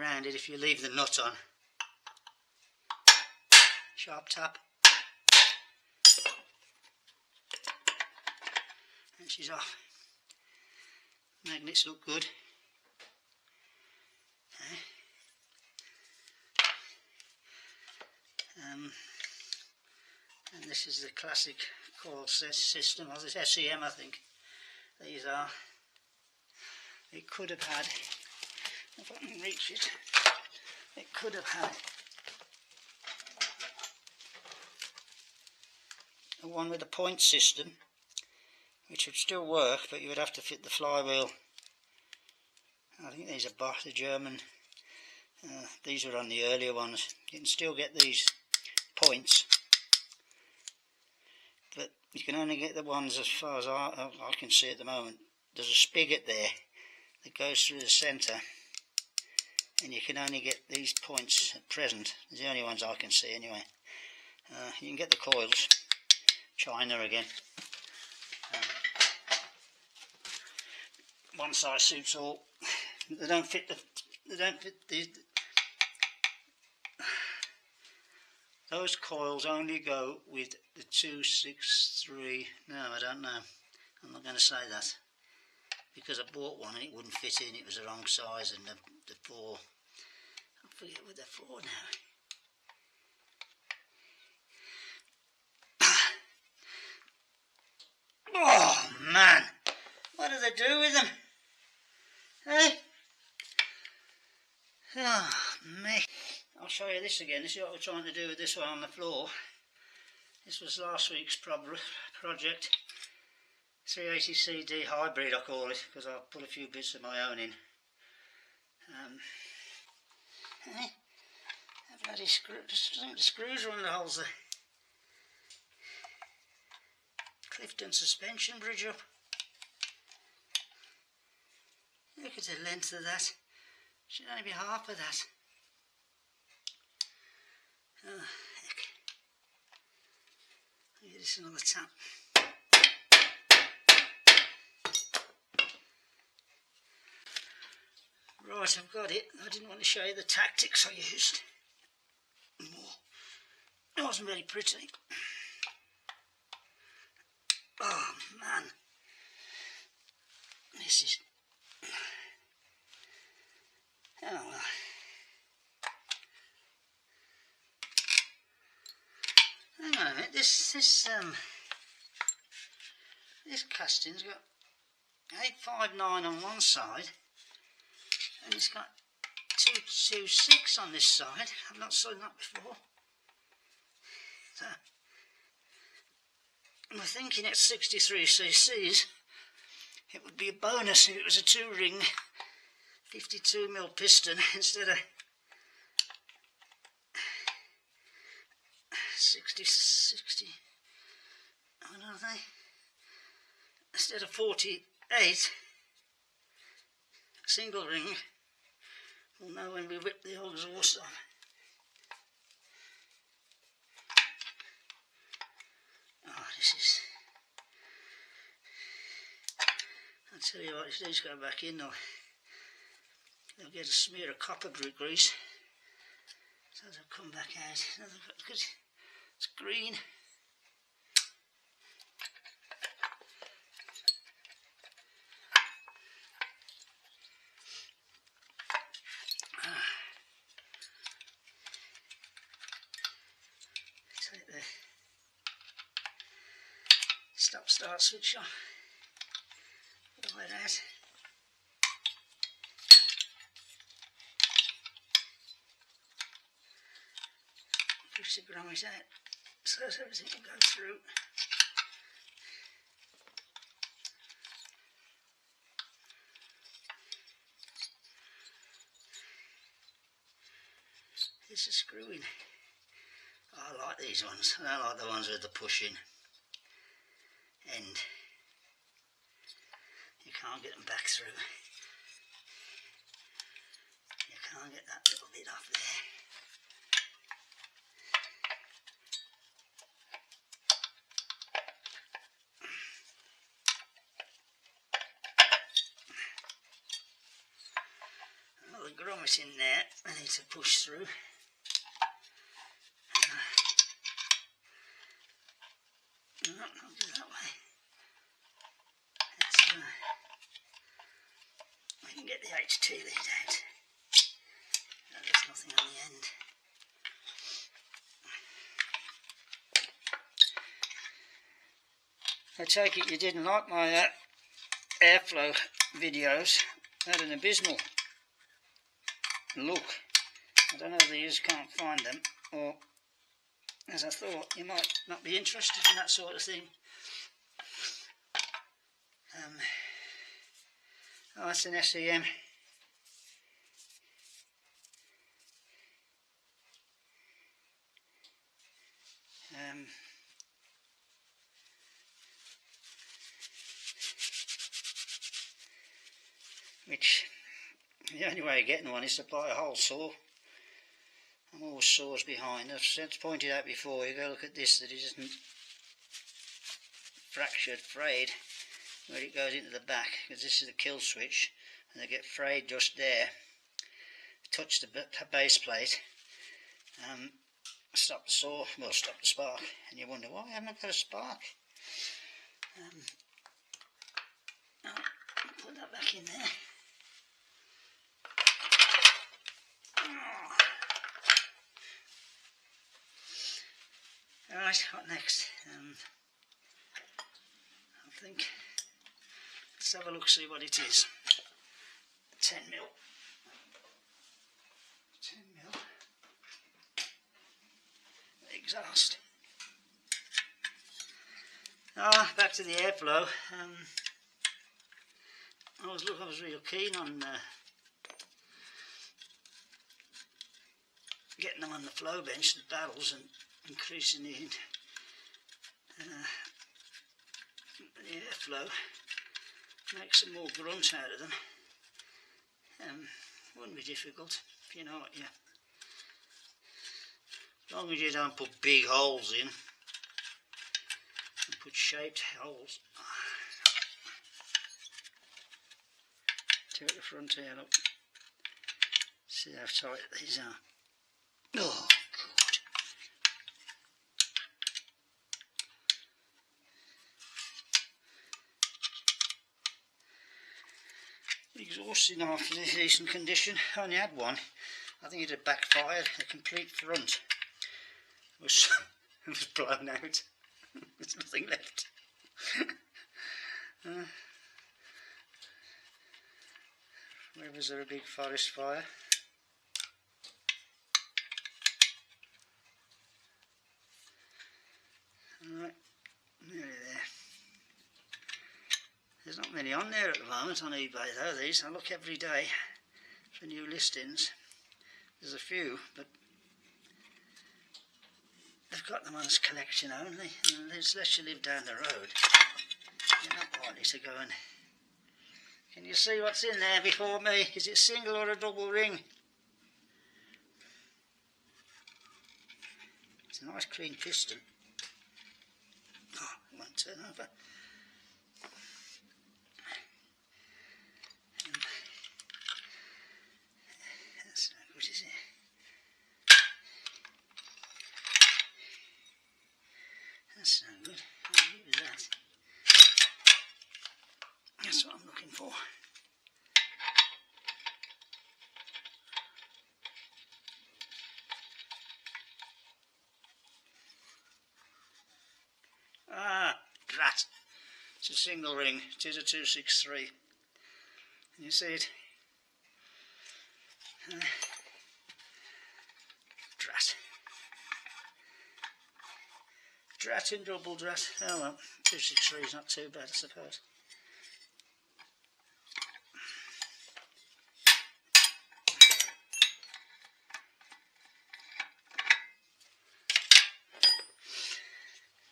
around it if you leave the nut on. Sharp tap. And she's off. Magnets look good. Okay. And this is the classic coil system, or this SEM I think these are. It could have had, if I can reach it, it could have had a one with a point system, which would still work, but you would have to fit the flywheel. I think these are Bosch, the German. These were on the earlier ones. You can still get these points, but you can only get the ones, as far as I can see at the moment. There's a spigot there that goes through the centre, and you can only get these points at present. They're the only ones I can see anyway. You can get the coils, China again. One size suits all. They don't fit these. Those coils only go with the 263. No, I don't know. I'm not going to say that, because I bought one and it wouldn't fit in. It was the wrong size, and the four. I forget what they're for now. Oh man, what do they do with them? Hey? Oh me. I'll show you this again. This is what we're trying to do with this one on the floor. This was last week's project. 380 CD hybrid I call it, because I've put a few bits of my own in. A bloody screw, just think the screws are on the holes there. Clifton suspension bridge up. Look at the length of that. Should only be half of that. Oh, heck. I'll give this another tap. Right, I've got it. I didn't want to show you the tactics I used. It wasn't very pretty. Oh man. This is... Oh well. Hang on a minute, this casting's got 859 on one side, and it's got 226 on this side. I've not seen that before. So I'm thinking at 63 cc's it would be a bonus if it was a 2-ring 52mm piston instead of 60, I don't know, instead of 48 single ring. We'll know when we whip the old exhaust off. Oh, this is... I'll tell you what, if these go back in, they'll get a smear of copper grease, so they'll come back out. Because it's green. Take the stop-start switch on. Like that. Push the grommet out so everything can go through. This is screwing. I like these ones. I like the ones with the pushing end. You can't get them back through. You can't get that little bit off there. grommet in there I need to push through. No, not do that way. I can get the HT lead out. No, there's nothing on the end. I take it you didn't like my airflow videos. They had an abysmal look. I don't know whether you just can't find them, or as I thought, you might not be interested in that sort of thing. Oh, that's an SEM. Which, the only way of getting one is to buy a whole saw. I'm always saws behind. I've since pointed out before, you go look at this, that it isn't fractured, frayed, where it goes into the back, because this is the kill switch, and they get frayed just there. Touch the base plate, stop the saw, well, stop the spark, and you wonder, why haven't I got a spark? I'll put that back in there. Right, what next? I think, let's have a look, see what it is. 10 mil. 10 mil. Exhaust. Back to the airflow. I was real keen on getting them on the flow bench, the barrels, and increasing the airflow, make some more grunt out of them. Wouldn't be difficult, if you know what you. As long as you don't put big holes in, and put shaped holes. Two at the front here, look. See how tight these are. Oh, God. The exhaust in half decent condition. I only had one. I think it had backfired. The complete front was blown out. There's nothing left. Where was there a big forest fire? Right, nearly there. There's not many on there at the moment on eBay though, these. I look every day for new listings. There's a few, but they've got them on as collection only, and unless you live down the road, you're not likely to go and... Can you see what's in there before me? Is it single or a double ring? It's a nice clean piston. Oh, it won't turn over. That's no good, is it? That's no good. What was that? That's what I'm looking for. Ah, drat. It's a single ring. It is a 263. Can you see it? Drat. Drat and double drat. Oh well, 263 is not too bad, I suppose.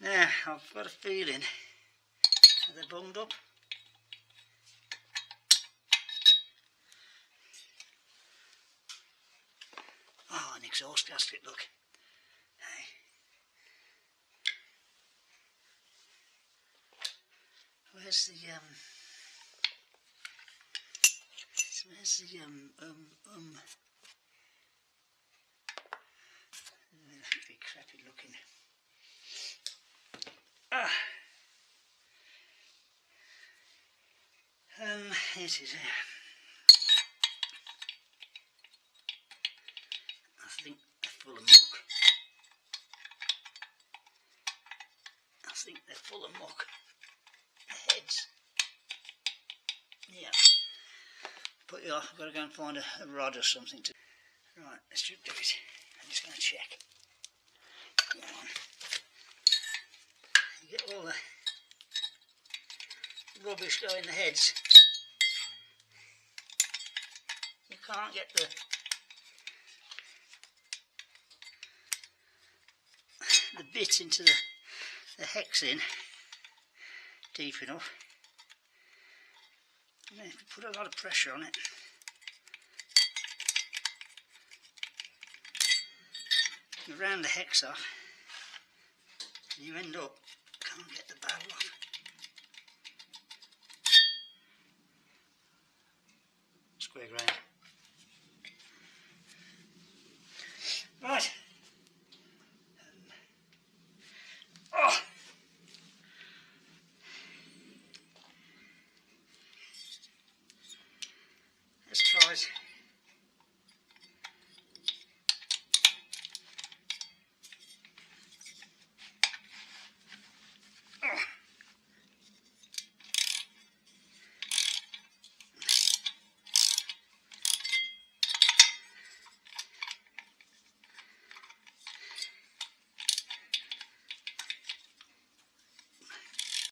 Now, I've got a feeling that they're bunged up. Oh, an exhaust gasket, look. Hey. Where's the, it's Where's the be crappy looking. It is here. I think they're full of muck. I think they're full of muck. The heads. Yeah. But yeah, I've got to go and find a rod or something to. Right, let's just do it. I'm just going to check. Come on. You get all the rubbish going in the heads. You can't get the bit into the hex in deep enough. And then if you put a lot of pressure on it, you round the hex off and you end up, can't get the barrel off. Square grain. Right. Oh. Let's try it.